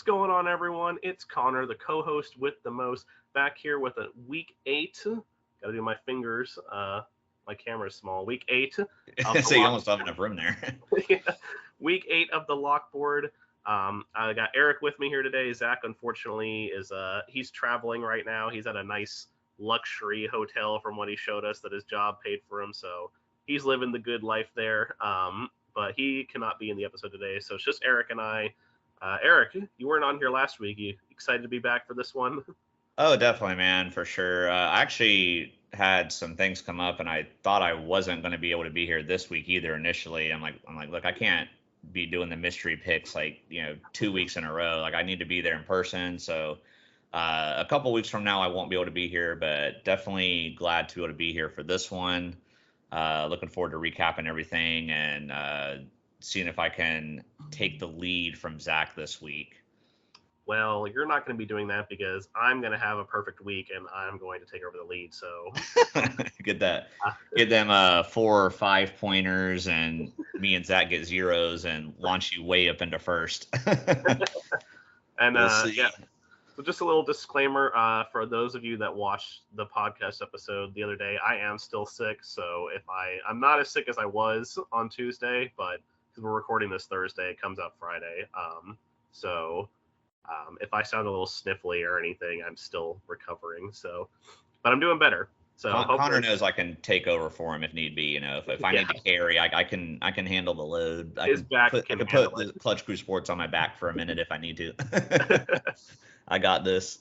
going on, everyone? It's Connor, the co-host with the most, back here with a week 8. Got to do my fingers. My camera's small. Week 8 of the So you almost don't have enough room there. Yeah. Week 8 of the Lockboard. I got Eric with me here today. Zach, unfortunately, is he's traveling right now. He's at a nice luxury hotel, from what he showed us, that his job paid for him. So he's living the good life there. But he cannot be in the episode today. So it's just Eric and I. Eric, you weren't on here last week. You excited to be back for this one? Oh, definitely, man, for sure. I actually had some things come up, and I thought I wasn't going to be able to be here this week either. Initially, I'm like, look, I can't be doing the mystery picks 2 weeks in a row. Like, I need to be there in person. So, a couple weeks from now, I won't be able to be here, but definitely glad to be able to be here for this one. Looking forward to recapping everything and seeing if I can take the lead from Zach this week. Well, you're not going to be doing that because I'm going to have a perfect week and I'm going to take over the lead. So get them 4 or 5 pointers, and me and Zach get zeros and launch you way up into first. And We'll see. yeah. So just a little disclaimer for those of you that watched the podcast episode the other day, I am still sick. So if I'm not as sick as I was on Tuesday, but because we're recording this Thursday, it comes out Friday. If I sound a little sniffly or anything, I'm still recovering. So, but I'm doing better. So Connor knows I can take over for him if need be. You know, if I need to carry, I can handle the load. I can put the Clutch Crew Sports on my back for a minute if I need to. I got this.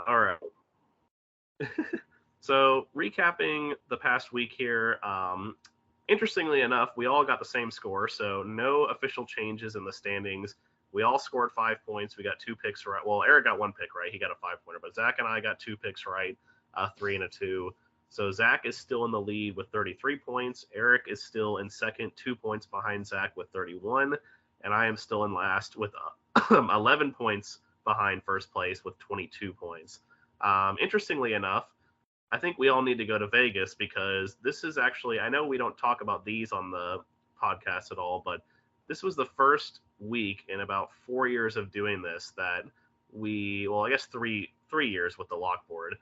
All right. So recapping the past week here. Interestingly enough, we all got the same score, so no official changes in the standings. We all scored 5 points. We got 2 picks right. Well, Eric got 1 pick right. He got a 5-pointer. But Zach and I got 2 picks right, 3 and a 2. So Zach is still in the lead with 33 points. Eric is still in second, 2 points behind Zach with 31. And I am still in last with 11 points behind first place with 22 points. Interestingly enough, I think we all need to go to Vegas because this is actually, I know we don't talk about these on the podcast at all, but this was the first week in about 4 years of doing this that I guess three years with the Lockboard,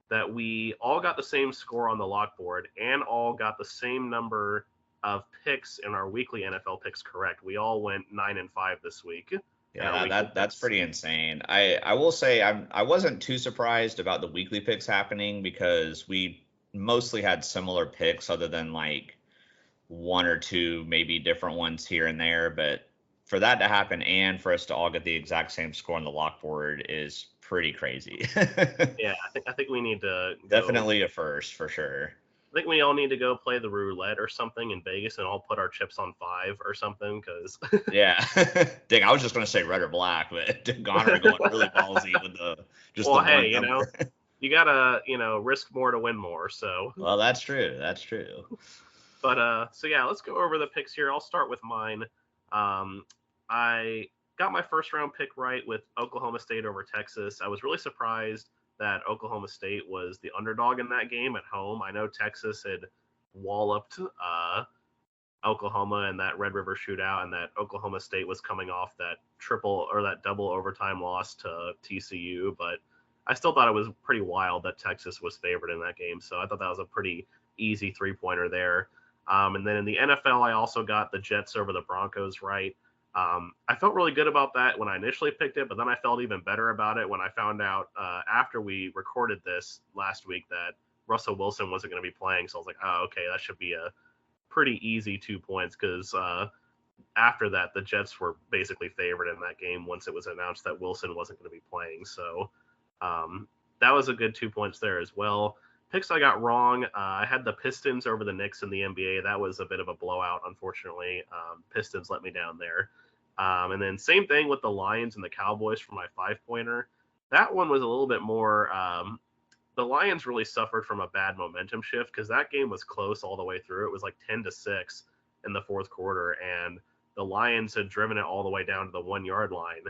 that we all got the same score on the Lockboard and all got the same number of picks in our weekly NFL picks correct. We all went 9-5 this week. Yeah, that's pretty insane. I will say I wasn't too surprised about the weekly picks happening because we mostly had similar picks other than like 1 or 2 maybe different ones here and there, but for that to happen and for us to all get the exact same score on the Lockboard is pretty crazy. Yeah, I think we need to definitely a first for sure. I think we all need to go play the roulette or something in Vegas and all put our chips on 5 or something, because yeah. Dang, I was just gonna say red or black, but Connor going really ballsy with the hey, one number. You gotta risk more to win more. So well, that's true. But so yeah, let's go over the picks here. I'll start with mine. I got my first round pick right with Oklahoma State over Texas. I was really surprised that Oklahoma State was the underdog in that game at home. I know Texas had walloped Oklahoma in that Red River shootout, and that Oklahoma State was coming off that double overtime loss to TCU, but I still thought it was pretty wild that Texas was favored in that game. So I thought that was a pretty easy 3-pointer there. And then in the NFL, I also got the Jets over the Broncos right. I felt really good about that when I initially picked it, but then I felt even better about it when I found out after we recorded this last week that Russell Wilson wasn't going to be playing. So I was like, oh, okay, that should be a pretty easy 2 points, because after that, the Jets were basically favored in that game once it was announced that Wilson wasn't going to be playing. So that was a good 2 points there as well. Picks I got wrong. I had the Pistons over the Knicks in the NBA. That was a bit of a blowout, unfortunately. Pistons let me down there. And then same thing with the Lions and the Cowboys for my 5-pointer. That one was a little bit more. The Lions really suffered from a bad momentum shift because that game was close all the way through. It was like 10-6 in the fourth quarter, and the Lions had driven it all the way down to the 1-yard line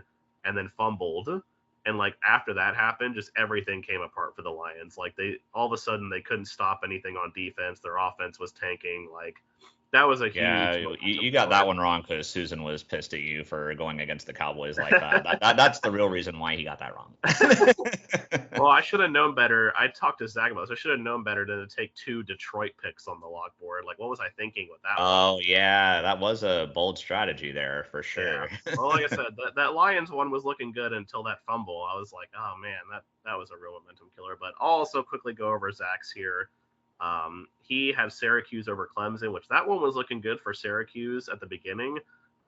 and then fumbled. And like after that happened, just everything came apart for the Lions. Like all of a sudden they couldn't stop anything on defense. Their offense was tanking. Like That was a Yeah, huge you momentum got killer. that one wrong because Susan was pissed at you for going against the Cowboys like that. That's the real reason why he got that wrong. Well, I should have known better. I talked to Zach about this. I should have known better than to take 2 Detroit picks on the log board. Like, what was I thinking with that one? Oh yeah, that was a bold strategy there for Yeah. sure. Well, like I said, that Lions one was looking good until that fumble. I was like, oh man, that was a real momentum killer. But I'll also quickly go over Zach's here. He had Syracuse over Clemson, which that one was looking good for Syracuse at the beginning,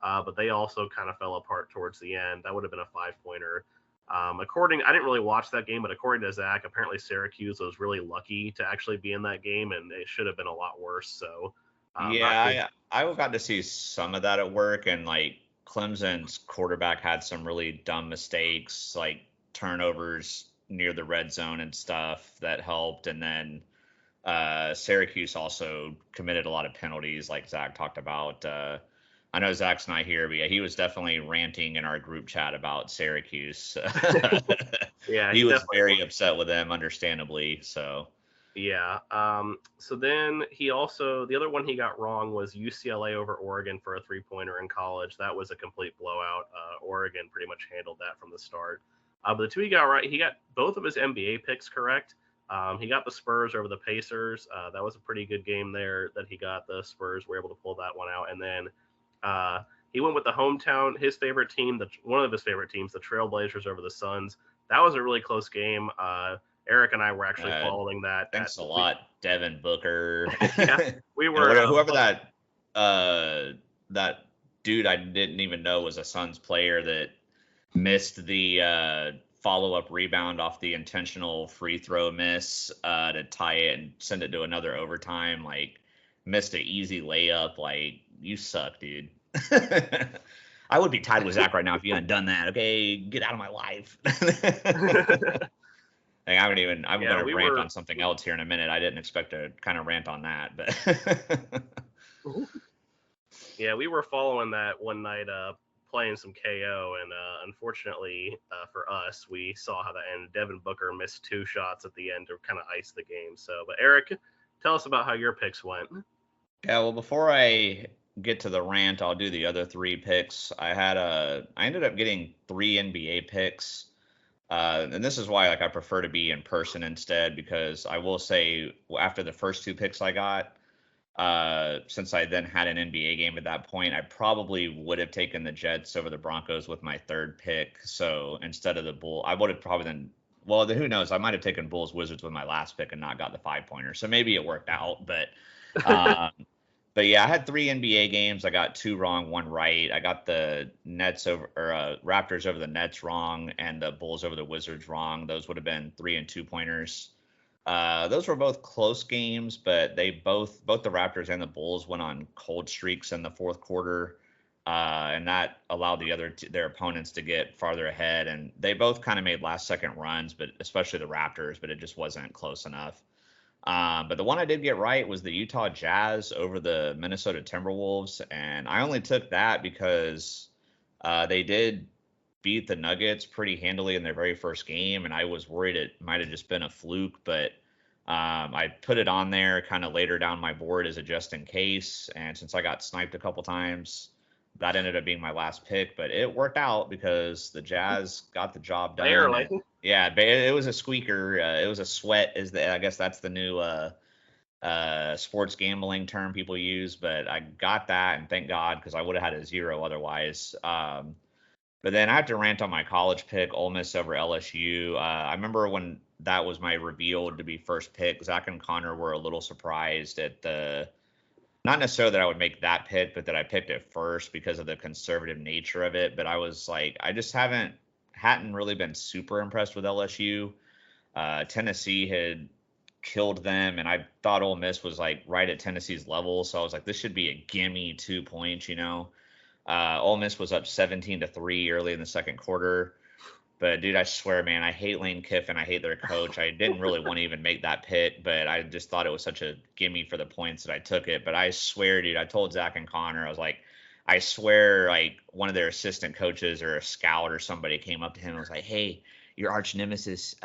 but they also kind of fell apart towards the end. That would have been a 5-pointer. I didn't really watch that game, but according to Zach, apparently Syracuse was really lucky to actually be in that game, and it should have been a lot worse. So, not good. Yeah, I got to see some of that at work, and like Clemson's quarterback had some really dumb mistakes, like turnovers near the red zone and stuff that helped, and then Syracuse also committed a lot of penalties, like Zach talked about. I know Zach's not here, but yeah, he was definitely ranting in our group chat about Syracuse. Yeah, He he was definitely very was. upset with them, understandably. So Yeah. So then the other one he got wrong was UCLA over Oregon for a 3-pointer in college. That was a complete blowout. Oregon pretty much handled that from the start. But the 2 he got right, he got both of his NBA picks correct. He got the Spurs over the Pacers. That was a pretty good game there that he got. The Spurs were able to pull that one out. And then uh, he went with the hometown, his favorite team, one of his favorite teams, the Trailblazers over the Suns. That was a really close game. Eric and I were actually uh, following that. thanks a lot, Devin Booker, Yeah, we and were. whoever that dude I didn't even know was a Suns player that missed the follow up rebound off the intentional free throw miss to tie it and send it to another overtime. Like missed an easy layup. Like you suck, dude. I would be tied with Zach right now if you hadn't done that. Okay, get out of my life. Like, I'm Yeah, gonna we rant were. on something else here in a minute. I didn't expect to kind of rant on that, but Yeah, we were following that one night, playing some KO, and unfortunately for us, we saw how that ended. Devin Booker missed 2 shots at the end to kind of ice the game. So, but Eric, tell us about how your picks went. yeah. Well, before I get to the rant, I'll do the other 3 picks. I ended up getting 3 NBA picks. And this is why like I prefer to be in person instead, because I will say after the first 2 picks I got, since I then had an NBA game at that point, I probably would have taken the Jets over the Broncos with my 3rd pick. So instead of the Bull, I would have probably then, well, who knows? I might have taken Bulls Wizards with my last pick and not got the 5-pointer. So maybe it worked out, um, but yeah, I had 3 NBA games. I got 2 wrong, 1 right. I got the Nets over or Raptors over the Nets wrong, and the Bulls over the Wizards wrong. Those would have been 3 and 2-pointers. Those were both close games, but they both the Raptors and the Bulls went on cold streaks in the fourth quarter, and that allowed their opponents to get farther ahead. And they both kind of made last second runs, but especially the Raptors, but it just wasn't close enough. But the one I did get right was the Utah Jazz over the Minnesota Timberwolves, and I only took that because they did beat the Nuggets pretty handily in their very first game, and I was worried it might have just been a fluke, but I put it on there kind of later down my board as a just in case, and since I got sniped a couple times, that ended up being my last pick, but it worked out because the Jazz got the job done, Barely. and yeah, it was a squeaker. It was a sweat, I guess that's the new sports gambling term people use, but I got that, and thank God because I would have had a 0 otherwise. But then I have to rant on my college pick, Ole Miss over LSU. I remember when that was my revealed to be first pick. Zach and Connor were a little surprised at not necessarily that I would make that pick, but that I picked it first because of the conservative nature of it. But I was like, I just hadn't really been super impressed with LSU. Tennessee had killed them, and I thought Ole Miss was like right at Tennessee's level. So I was like, this should be a gimme 2 points, you know. Ole Miss was up 17-3 early in the second quarter. But dude, I swear, man, I hate Lane Kiffin. I hate their coach. I didn't really want to even make that pick, but I just thought it was such a gimme for the points that I took it. But I swear, dude, I told Zach and Connor, I was like, I swear, like one of their assistant coaches or a scout or somebody came up to him and was like, "Hey, your arch nemesis,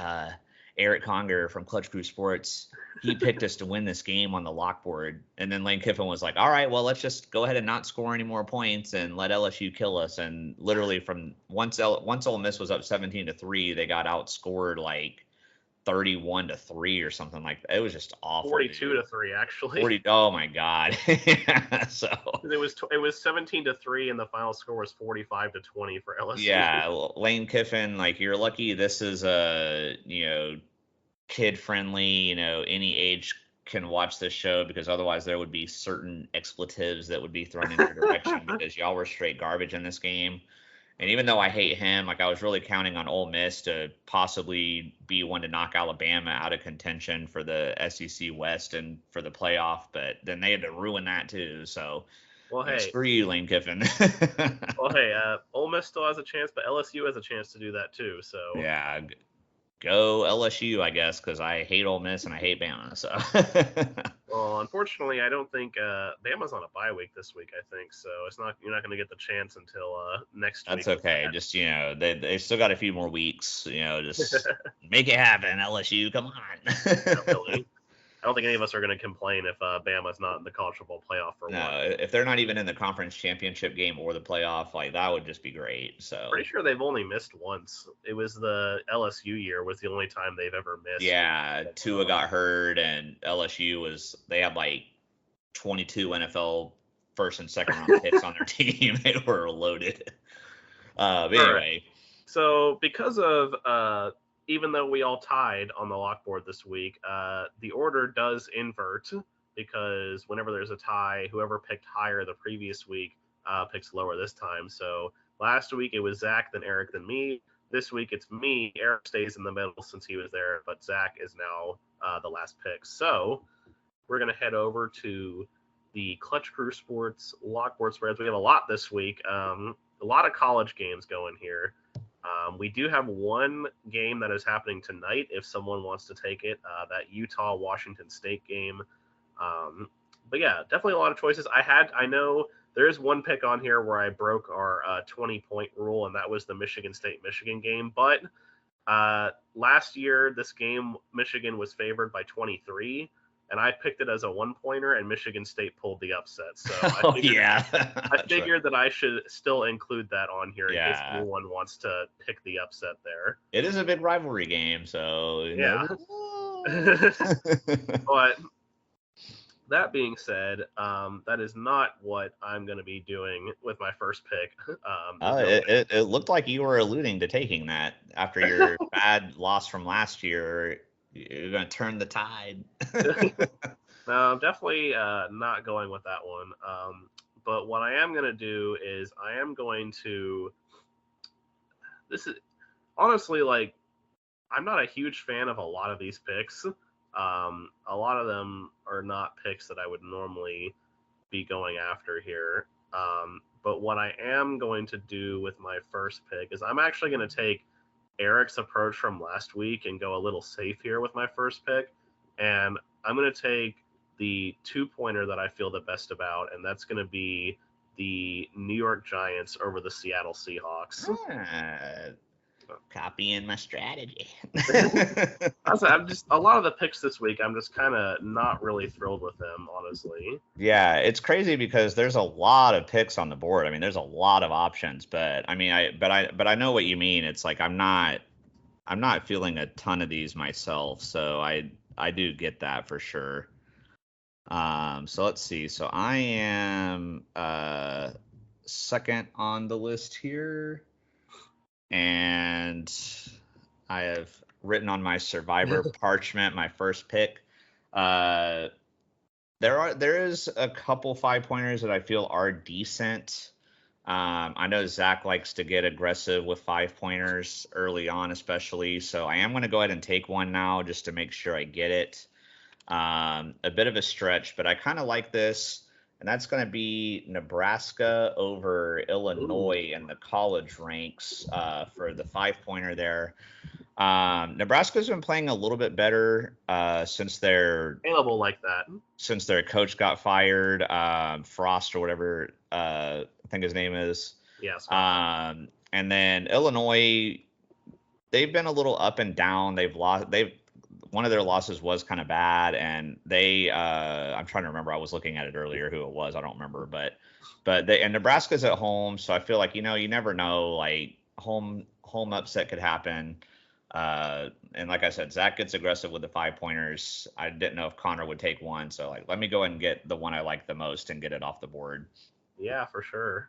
Eric Conger from Clutch Crew Sports, he picked us to win this game on the lock board. And then Lane Kiffin was like, all right, well, let's just go ahead and not score any more points and let LSU kill us. And literally from once Ole Miss was up 17-3, they got outscored like 31-3 or something like that. It was just awful. 42-3, actually. 40. Oh my God. So it was 17-3, and the final score was 45-20 for LSU. Yeah, Lane Kiffin, like you're lucky. This is a kid friendly. Any age can watch this show, because otherwise there would be certain expletives that would be thrown in your direction because y'all were straight garbage in this game. And even though I hate him, like I was really counting on Ole Miss to possibly be one to knock Alabama out of contention for the SEC West and for the playoff, but then they had to ruin that too. So, well, hey, screw you, Lane Kiffin. Well, hey, Ole Miss still has a chance, but LSU has a chance to do that too. So yeah, go LSU, I guess, because I hate Ole Miss and I hate Bama. So. Well, unfortunately, I don't think Bama's on a bye week this week. I think so. You're not going to get the chance until next week. That's okay. Just they still got a few more weeks. Just make it happen, LSU. Come on. Really. I don't think any of us are going to complain if Bama's not in the college football playoff for one. No, if they're not even in the conference championship game or the playoff, like that would just be great. So pretty sure they've only missed once. It was the LSU year was the only time they've ever missed. Yeah, Tua got hurt, and LSU they had like 22 NFL first and second round picks on their team. They were loaded. But anyway, right. So because of even though we all tied on the lock board this week, the order does invert, because whenever there's a tie, whoever picked higher the previous week picks lower this time. So last week it was Zach, then Eric, then me. This week it's me. Eric stays in the middle since he was there, but Zach is now the last pick. So we're going to head over to the Clutch Crew Sports lock board spreads. We have a lot this week. A lot of college games going here. We do have one game that is happening tonight if someone wants to take it, that Utah-Washington State game. But yeah, definitely a lot of choices. I know there is one pick on here where I broke our 20-point rule, and that was the Michigan State-Michigan game. But last year, this game, Michigan was favored by 23, and I picked it as a one-pointer, and Michigan State pulled the upset. So I figured that I should still include that on here in case anyone wants to pick the upset there. It is a big rivalry game, so yeah. But that being said, that is not what I'm going to be doing with my first pick. It looked like you were alluding to taking that after your bad loss from last year. You're going to turn the tide. No, I'm definitely not going with that one. But what I am going to do is I am going to – this is honestly, like, I'm not a huge fan of a lot of these picks. A lot of them are not picks that I would normally be going after here. But what I am going to do with my first pick is I'm actually going to take Eric's approach from last week and go a little safe here with my first pick. And I'm going to take the two-pointer that I feel the best about, and that's going to be the New York Giants over the Seattle Seahawks. Copying my strategy. I'm just a lot of the picks this week, I'm just kind of not really thrilled with them, honestly. Yeah, it's crazy because there's a lot of picks on the board. I mean, there's a lot of options, but I mean, I know what you mean. It's like I'm not feeling a ton of these myself, so I do get that for sure. So let's see. So I am second on the list here. And I have written on my Survivor parchment my first pick. There is a couple 5-pointers that I feel are decent. I know Zach likes to get aggressive with 5-pointers early on, especially. So I am going to go ahead and take one now just to make sure I get it. A bit of a stretch, but I kind of like this. And that's going to be Nebraska over Illinois in the college ranks for the 5-pointer there. Nebraska's been playing a little bit better since their available like that. Since their coach got fired, Frost or whatever I think his name is. Yes. And then Illinois, they've been a little up and down. They've lost. one of their losses was kind of bad, and they I'm trying to remember. I was looking at it earlier who it was. I don't remember, but they and Nebraska's at home, so I feel like you never know. Like home upset could happen. And like I said, Zach gets aggressive with the 5-pointers. I didn't know if Connor would take one, so like let me go ahead and get the one I like the most and get it off the board. Yeah, for sure.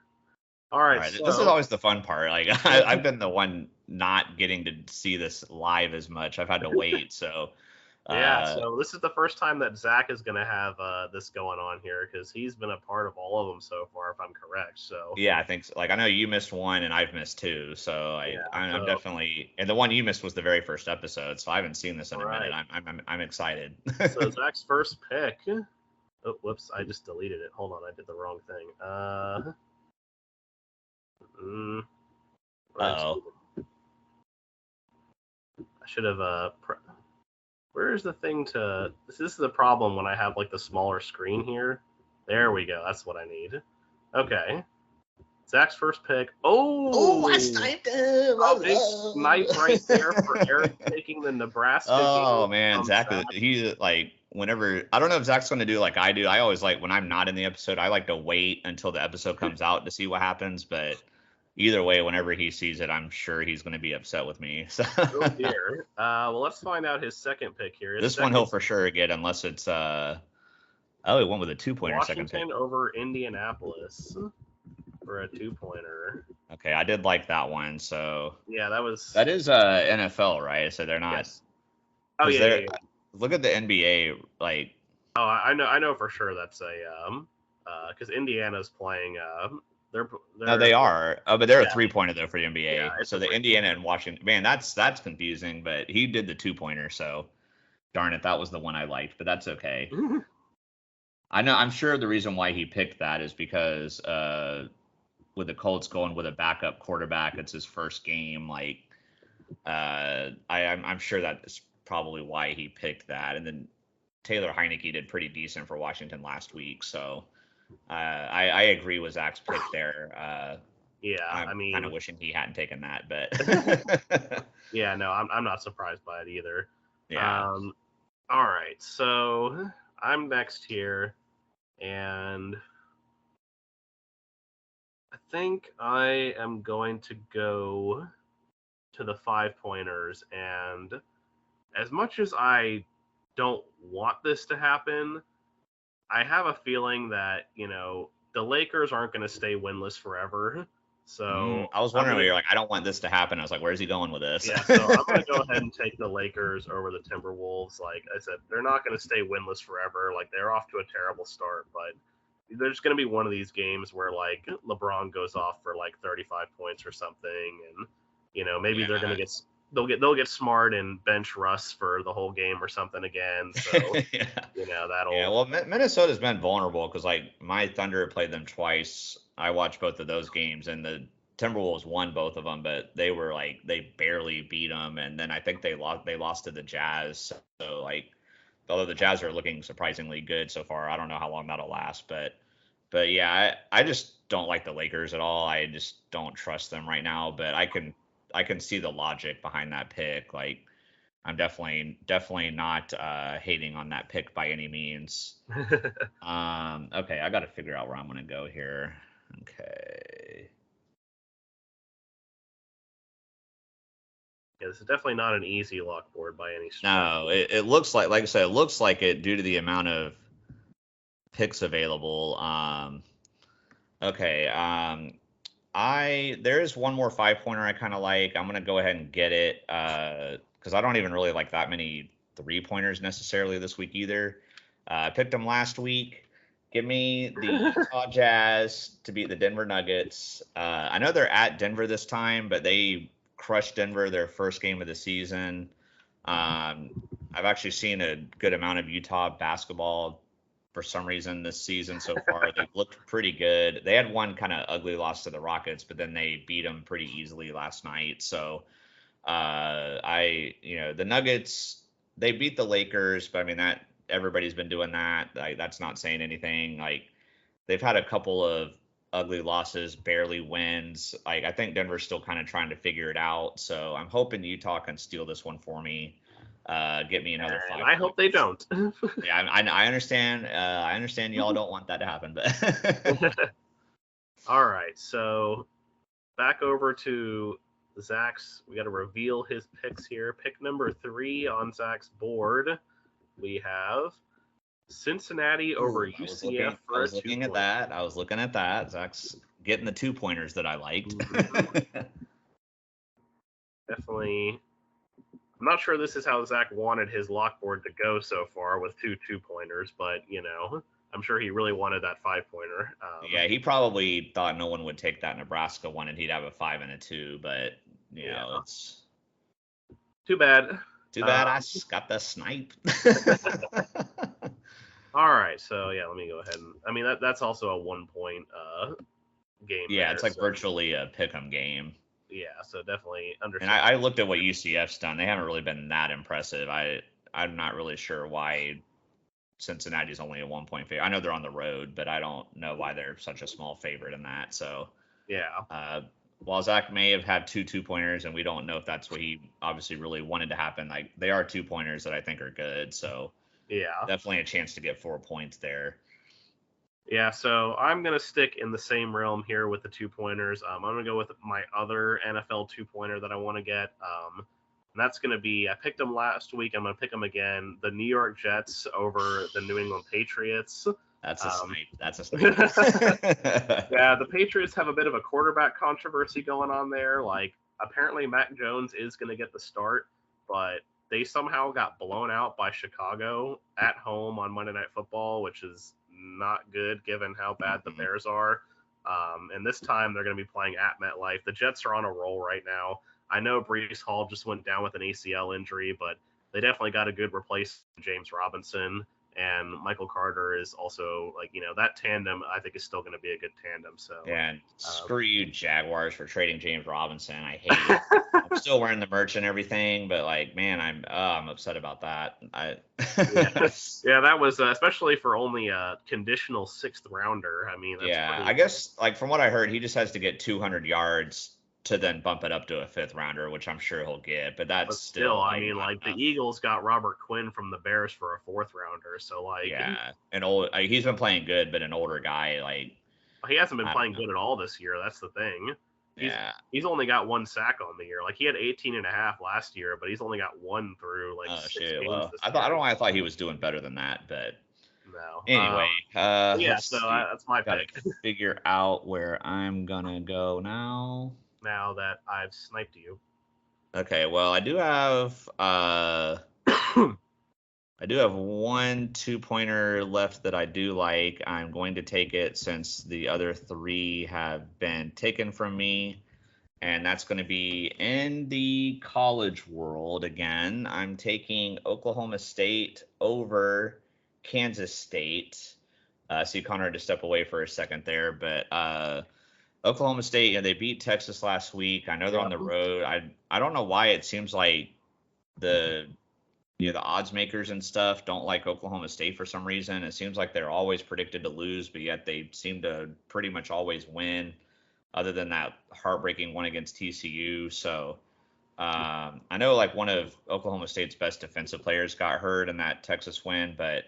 All All right, right, so this is always the fun part. Like I've been the one not getting to see this live as much. I've had to wait, so yeah, uh, so this is the first time that Zach is going to have this going on here because he's been a part of all of them so far, if I'm correct. So yeah, I think so. Like I know you missed one and I've missed two, so yeah, I'm so definitely, and the one you missed was the very first episode, so I haven't seen this in a minute. right. I'm excited. So Zach's first pick. Oh, whoops! I just deleted it. Hold on, I did the wrong thing. Where's Uh-oh. I should have where's the thing to this is the problem when I have like the smaller screen here. There we go. That's what I need. Okay. Zach's first pick. Oh, I sniped him. a big snipe right there for Eric taking the Nebraska Oh game man, from Zach, Zach. he like whenever I don't know if Zach's gonna do like I do. I always like when I'm not in the episode, I like to wait until the episode comes out to see what happens. But either way, whenever he sees it, I'm sure he's gonna be upset with me. So Oh dear. Well, let's find out his second pick here. His this one second he'll for sure get unless it's oh, he went with a 2-pointer second pick. Washington over Indianapolis for a 2-pointer. Okay, I did like that one. So Yeah, that is NFL, right? So they're not. Yes. Oh 'Cause yeah. Look at the NBA, like. Oh, I know for sure that's a because Indiana's playing they're No, they are. But they're a Yeah. 3-pointer though for the NBA. Yeah, it's So a the 3-pointer. Indiana and Washington, man, that's confusing. But he did the 2-pointer, so darn it, that was the one I liked. But that's okay. I know. I'm sure the reason why he picked that is because with the Colts going with a backup quarterback, it's his first game. Like, I'm sure that's probably why he picked that. And then Taylor Heineke did pretty decent for Washington last week, so. I agree with Zach's pick there. Yeah, I'm I mean, kind of wishing he hadn't taken that, but yeah, no, I'm not surprised by it either. yeah. All right, so I'm next here, and I think I am going to go to the 5-pointers, and as much as I don't want this to happen, I have a feeling that, the Lakers aren't going to stay winless forever. So I was wondering where you're like, I don't want this to happen. I was like, where's he going with this? yeah, so I'm going to go ahead and take the Lakers over the Timberwolves. Like I said, they're not going to stay winless forever. Like they're off to a terrible start, but there's going to be one of these games where like LeBron goes off for like 35 points or something, and maybe they're going to get they'll get smart and bench Russ for the whole game or something again. So yeah. That'll. Yeah, well, Minnesota's been vulnerable because like my Thunder played them twice. I watched both of those games, and the Timberwolves won both of them, but they were like they barely beat them, and then I think they lost to the Jazz. So like, although the Jazz are looking surprisingly good so far, I don't know how long that'll last, but yeah, I just don't like the Lakers at all. I just don't trust them right now, but I can see the logic behind that pick. Like, I'm definitely not hating on that pick by any means. Okay, I got to figure out where I'm going to go here. Okay. Yeah, this is definitely not an easy lock board by any stretch. No, it looks like I said, it looks like it due to the amount of picks available. Okay. There is one more 5-pointer I kind of like. I'm gonna go ahead and get it because I don't even really like that many 3-pointers necessarily this week either. I picked them last week. Give me the Utah Jazz to beat the Denver Nuggets. I know they're at Denver this time, but they crushed Denver their first game of the season. I've actually seen a good amount of Utah basketball for some reason this season so far. They've looked pretty good. They had one kind of ugly loss to the Rockets, but then they beat them pretty easily last night. So the Nuggets, they beat the Lakers, but I mean that everybody's been doing that. Like, that's not saying anything. Like, they've had a couple of ugly losses, barely wins. Like, I think Denver's still kind of trying to figure it out. So I'm hoping Utah can steal this one for me. get me another 5 And I hope they don't. Yeah, I understand. I understand y'all don't want that to happen, but All right, so back over to Zach's. We got to reveal his picks here. Pick number 3 on Zach's board. We have Cincinnati over UCF for I a was looking at 2-point. that. I was looking at that. Zach's getting the 2-pointers that I liked. Definitely. I'm not sure this is how Zach wanted his lock board to go so far with 2-pointers, but I'm sure he really wanted that 5-pointer. Yeah, he probably thought no one would take that Nebraska one, and he'd have a 5 and a 2. But it's too bad. Too bad I got the snipe. All right, so yeah, let me go ahead and. I mean, that's also a 1-point game. Yeah, it's like virtually a pick'em game. Yeah, so definitely understand. And I looked at what UCF's done. They haven't really been that impressive. I'm not really sure why Cincinnati's only a 1-point favorite. I know they're on the road, but I don't know why they're such a small favorite in that. So yeah. While Zach may have had 2-pointers, and we don't know if that's what he obviously really wanted to happen, like they are 2-pointers that I think are good. So yeah, definitely a chance to get 4 points there. Yeah, so I'm going to stick in the same realm here with the 2-pointers. I'm going to go with my other NFL 2-pointer that I want to get. And that's going to be, I picked them last week. I'm going to pick them again. The New York Jets over the New England Patriots. That's a snipe. That's a snipe. Yeah, the Patriots have a bit of a quarterback controversy going on there. Like, apparently Mac Jones is going to get the start, but they somehow got blown out by Chicago at home on Monday Night Football, which is not good given how bad the Bears are. And this time they're going to be playing at MetLife. The Jets are on a roll right now. I know Breece Hall just went down with an ACL injury, but they definitely got a good replacement, James Robinson. And Michael Carter is also that tandem I think is still going to be a good tandem. So and screw you Jaguars for trading James Robinson. I hate it. I'm still wearing the merch and everything, but man, I'm upset about that. Yeah, that was especially for only a conditional 6th rounder. I mean, that's I guess from what I heard, he just has to get 200 yards to then bump it up to a 5th rounder, which I'm sure he'll get. But that's still I mean, the Eagles got Robert Quinn from the Bears for a 4th rounder, so an old. He's been playing good, but an older guy he hasn't been playing good at all this year. That's the thing. He's only got 1 sack on the year. Like he had 18.5 last year, but he's only got 1 through 6 games. Well, I don't know why I thought he was doing better than that, but no. Anyway, so that's my pick. Figure out where I'm gonna go now. Now that I've sniped you. Okay, well, I do have I do have 1 2-pointer left that I do like. I'm going to take it since the other 3 have been taken from me, and that's going to be in the college world again. I'm taking Oklahoma State over Kansas State. See, Connor had to step away for a second there, but Oklahoma State, they beat Texas last week. I know they're on the road. I don't know why it seems like the odds makers and stuff don't like Oklahoma State for some reason. It seems like they're always predicted to lose, but yet they seem to pretty much always win, other than that heartbreaking one against TCU. So I know one of Oklahoma State's best defensive players got hurt in that Texas win, but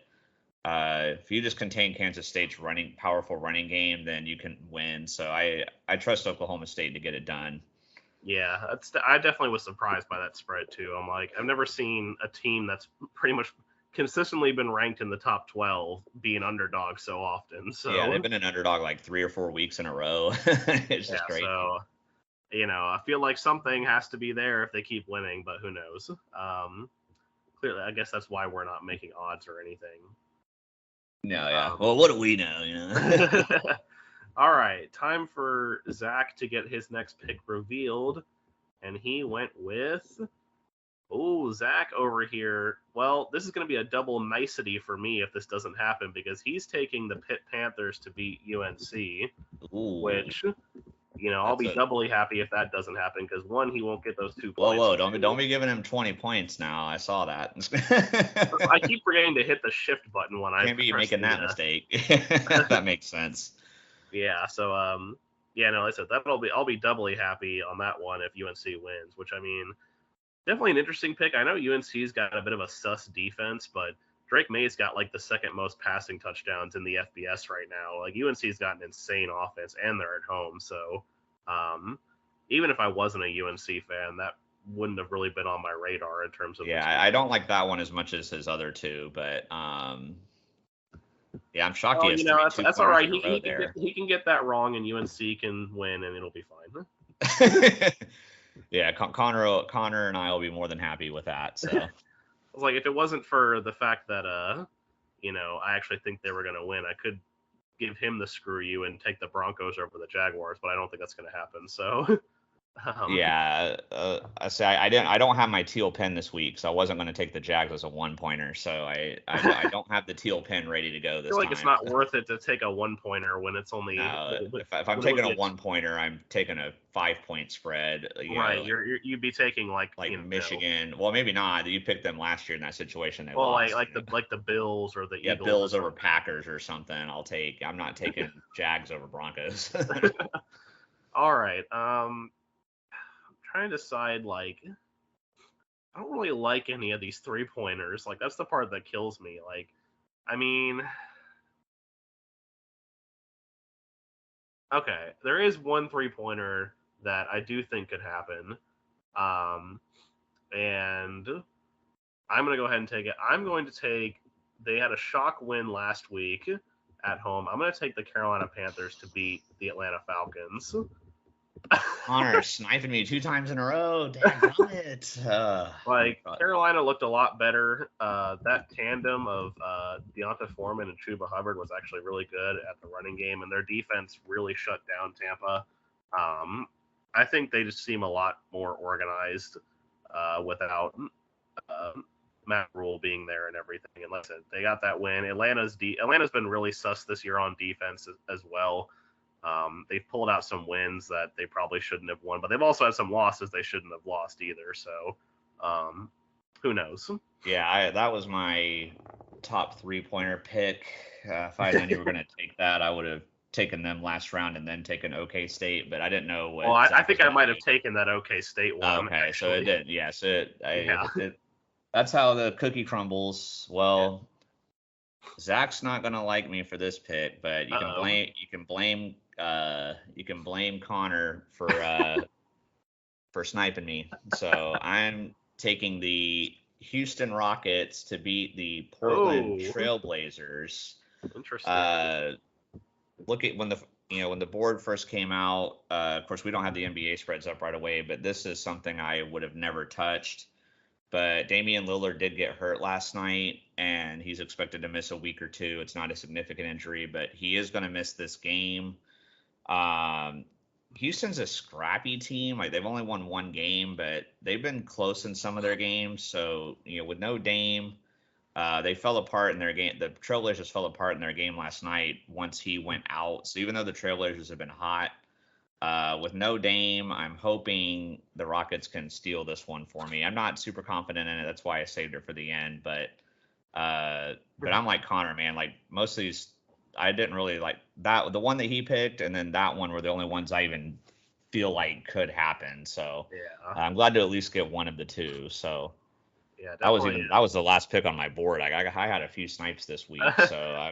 if you just contain Kansas State's powerful running game, then you can win. So I trust Oklahoma State to get it done. Yeah, I definitely was surprised by that spread too. I'm like, I've never seen a team that's pretty much consistently been ranked in the top 12 be an underdog so often. So yeah, they've been an underdog 3 or 4 weeks in a row. It's just great. So I feel like something has to be there if they keep winning, but who knows? Clearly, I guess that's why we're not making odds or anything. No, yeah. Well, what do we know? All right, time for Zach to get his next pick revealed, and he went with Zach over here. Well, this is going to be a double nicety for me if this doesn't happen, because he's taking the Pitt Panthers to beat UNC, which I'll be doubly happy if that doesn't happen, because one, he won't get those 2 points. Whoa, don't be giving him 20 points now. I saw that. I keep forgetting to hit the shift button when I can't be making that mistake. That makes sense. Yeah, so like I said, I'll be doubly happy on that one if UNC wins, which I mean, definitely an interesting pick. I know UNC's got a bit of a sus defense, but Drake May's got like the second most passing touchdowns in the FBS right now. Like UNC's got an insane offense, and they're at home. So even if I wasn't a UNC fan, that wouldn't have really been on my radar in terms of. Yeah, I don't like that one as much as his other two, but yeah, I'm shocked he has that's all right. there. He can get that wrong, and UNC can win, and it'll be fine. Yeah, Connor and I will be more than happy with that. So, like, if it wasn't for the fact that I actually think they were going to win, I could give him the screw you and take the Broncos over the Jaguars, but I don't think that's going to happen. So. Yeah, I say I don't have my teal pen this week, so I wasn't going to take the Jags as a 1-pointer. So I don't have the teal pen ready to go this time. I feel like it's not worth it to take a 1-pointer when it's only. No, if I'm taking a 1-pointer, I'm taking a 5-point spread. Right, you'd be taking like Michigan. Well, maybe not. You picked them last year in that situation. They lost, like the Bills or the Eagles. Bills over Packers or something. I'm not taking Jags over Broncos. All right. Trying to decide, like, I don't really like any of these 3-pointers. Like, that's the part that kills me. Like, I mean, okay, there is one 3-pointer that I do think could happen, and I'm going to go ahead and take it. I'm going to take, they had a shock win last week at home. I'm going to take the Carolina Panthers to beat the Atlanta Falcons. Connor sniping me 2 times in a row. Damn it. Carolina looked a lot better. That tandem of Deonta Foreman and Chuba Hubbard was actually really good at the running game, and their defense really shut down Tampa. I think they just seem a lot more organized without Matt Rule being there and everything. And listen, they got that win. Atlanta's been really sus this year on defense as well. They've pulled out some wins that they probably shouldn't have won, but they've also had some losses they shouldn't have lost either. So, who knows? Yeah, that was my top 3-pointer pick. If I known you were going to take that, I would have taken them last round and then taken OK State, but I didn't know what. Well, I think I might have taken that OK State one. Okay, actually. So it did. Yeah, so that's how the cookie crumbles. Well, yeah. Zach's not gonna like me for this pick, but you can blame Connor for sniping me. So I'm taking the Houston Rockets to beat the Portland Trailblazers. Interesting. Look at when the board first came out. Of course, we don't have the NBA spreads up right away, but this is something I would have never touched. But Damian Lillard did get hurt last night, and he's expected to miss a week or two. It's not a significant injury, but he is going to miss this game. Houston's a scrappy team. Like, they've only won 1 game, but they've been close in some of their games. So, with no Dame, they fell apart in their game. The Trailblazers fell apart in their game last night once he went out. So even though the Trailblazers have been hot, with no Dame, I'm hoping the Rockets can steal this one for me. I'm not super confident in it. That's why I saved it for the end. But I'm like Connor, man. Like, most of these, I didn't really like that. The one that he picked and then that one were the only ones I even feel like could happen. So yeah, I'm glad to at least get one of the two. So yeah, that was the last pick on my board. I had a few snipes this week. So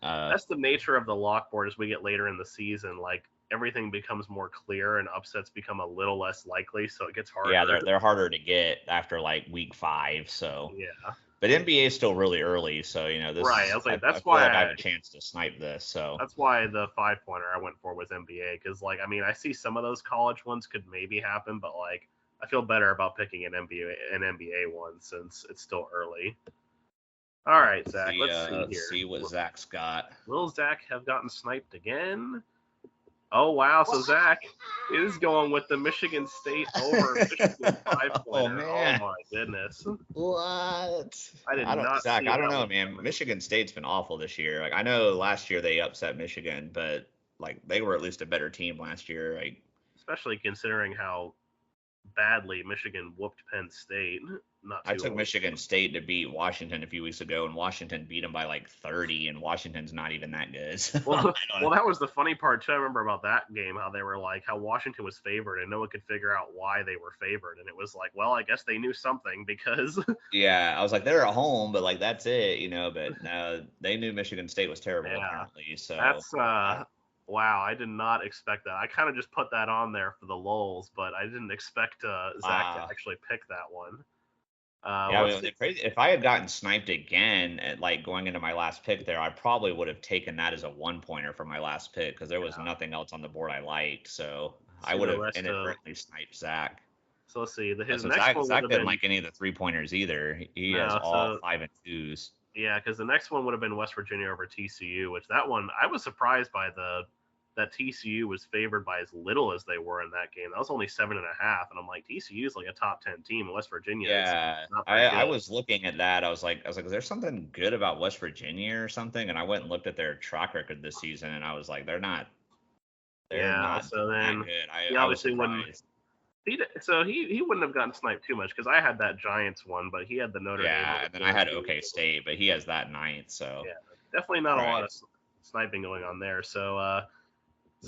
that's the nature of the lock board as we get later in the season. Like, everything becomes more clear and upsets become a little less likely, so it gets harder. Yeah, they're harder to get after like week 5. So yeah, but NBA is still really early, so this right. I was like, that's I why feel like I have a chance to snipe this. So that's why the 5-pointer I went for was NBA, because I see some of those college ones could maybe happen, but I feel better about picking an NBA one since it's still early. All right, Zach, let's see here. Let's see what Zach's got. Will Zach have gotten sniped again? Oh, wow. So Zach is going with the Michigan State over Michigan 5-pointer. Oh, man. Oh, my goodness. What? I don't know, man. Michigan State's been awful this year. Like, I know last year they upset Michigan, but they were at least a better team last year. Especially considering how badly Michigan whooped Penn State not I too took long Michigan ago. State to beat Washington a few weeks ago, and Washington beat them by like 30, and Washington's not even that good. So I Well, don't. well, that was the funny part too. I remember about that game how they were like how Washington was favored and no one could figure out why they were favored, and it was like, well, I guess they knew something because Yeah, I was like, they're at home, but like that's it, you know. But no, they knew Michigan State was terrible yeah, apparently. So that's I, wow, I did not expect that. I kind of just put that on there for the lulz, but I didn't expect Zach to wow. actually pick that one. Yeah, I Let's mean, see. if I had gotten sniped again at like going into my last pick there, I probably would have taken that as a 1-pointer for my last pick because there was Yeah, nothing else on the board I liked. So I see would the have rest of. inadvertently sniped Zach. So let's see. His So next one would Zach have didn't been like any of the 3-pointers either. He has no. all So 5 and 2s. yeah, because the next one would have been West Virginia over TCU, which that one I was surprised by that TCU was favored by as little as they were in that game. That was only 7.5, and I'm like TCU is like a top 10 team, and West Virginia is Yeah, not very I good. was looking at that. I was like, is there something good about West Virginia or something? And I went and looked at their track record this season, and I was like, they're Yeah, not so that then good. he I was obviously wouldn't. surprised. He wouldn't have gotten sniped too much because I had that Giants one, but he had the Notre Dame Yeah, over and then I had Georgia. OK State, but he has that ninth. So Yeah, definitely not all a lot right, of sniping going on there. So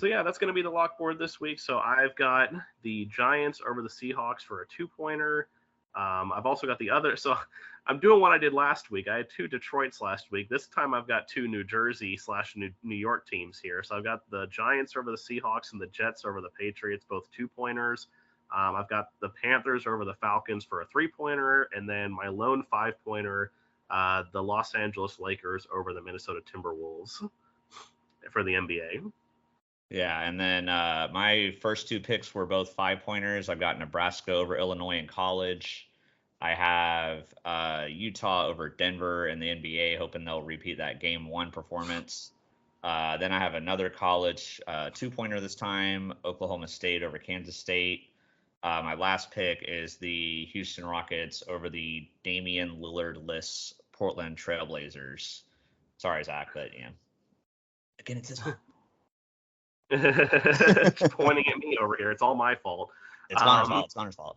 yeah, that's going to be the lock board this week. So I've got the Giants over the Seahawks for a 2-pointer. I've also got the other. So I'm doing what I did last week. I had 2 Detroits last week. This time I've got 2 New Jersey / New York teams here. So I've got the Giants over the Seahawks and the Jets over the Patriots, both 2-pointers. I've got the Panthers over the Falcons for a 3-pointer, and then my lone 5-pointer, the Los Angeles Lakers over the Minnesota Timberwolves for the NBA. yeah, and then my first 2 picks were both 5-pointers. I've got Nebraska over Illinois in college. I have Utah over Denver in the NBA, hoping they'll repeat that game 1 performance. Then I have another college 2-pointer this time, Oklahoma State over Kansas State. My last pick is the Houston Rockets over the Damian Lillard-less Portland Trailblazers. Sorry, Zach, but yeah. Again, it's his fault. It's pointing at me over here. It's all my fault. It's Connor's fault. It's Connor's fault.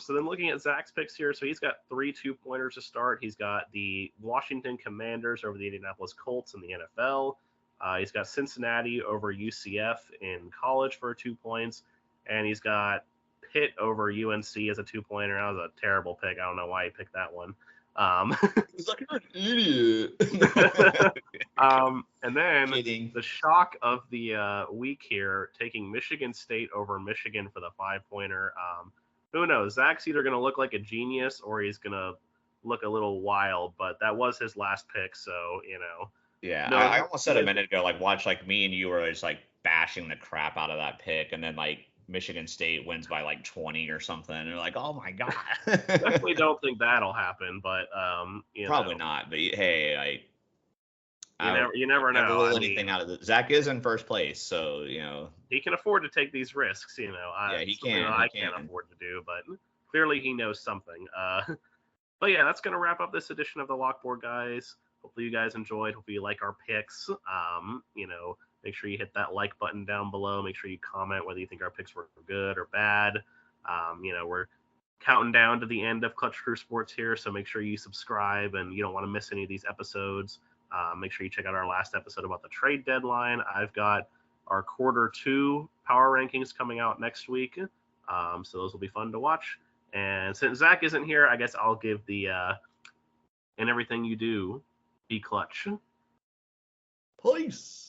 So then looking at Zach's picks here, so he's got 3 2-pointers to start. He's got the Washington Commanders over the Indianapolis Colts in the NFL. He's got Cincinnati over UCF in college for 2 points, and he's got Pitt over UNC as a 2-pointer. That was a terrible pick. I don't know why he picked that one. He's like, you're an idiot. And then Kidding. the shock of the week here, taking Michigan State over Michigan for the 5-pointer. Who knows? Zach's either going to look like a genius or he's going to look a little wild, but that was his last pick, so, Yeah, No, I almost said a minute ago, like, watch, like, me and you were just, like, bashing the crap out of that pick, and then, like, Michigan State wins by, like, 20 or something, and you're like, oh, my God. definitely don't think that'll happen, but, Probably not, but, hey, like, you never know. rule I anything mean, out of it. Zach is in first place, so, he can afford to take these risks, yeah, he something that can, I can't afford to do, but clearly he knows something. But yeah, that's going to wrap up this edition of the Lockboard, guys. Hopefully you guys enjoyed. Hopefully you like our picks. Make sure you hit that like button down below. Make sure you comment whether you think our picks were good or bad. We're counting down to the end of Clutch Crew Sports here, so make sure you subscribe and you don't want to miss any of these episodes. Make sure you check out our last episode about the trade deadline. I've got our Q2 power rankings coming out next week, so those will be fun to watch. And since Zach isn't here, I guess I'll give the in everything you do, be clutch. Peace.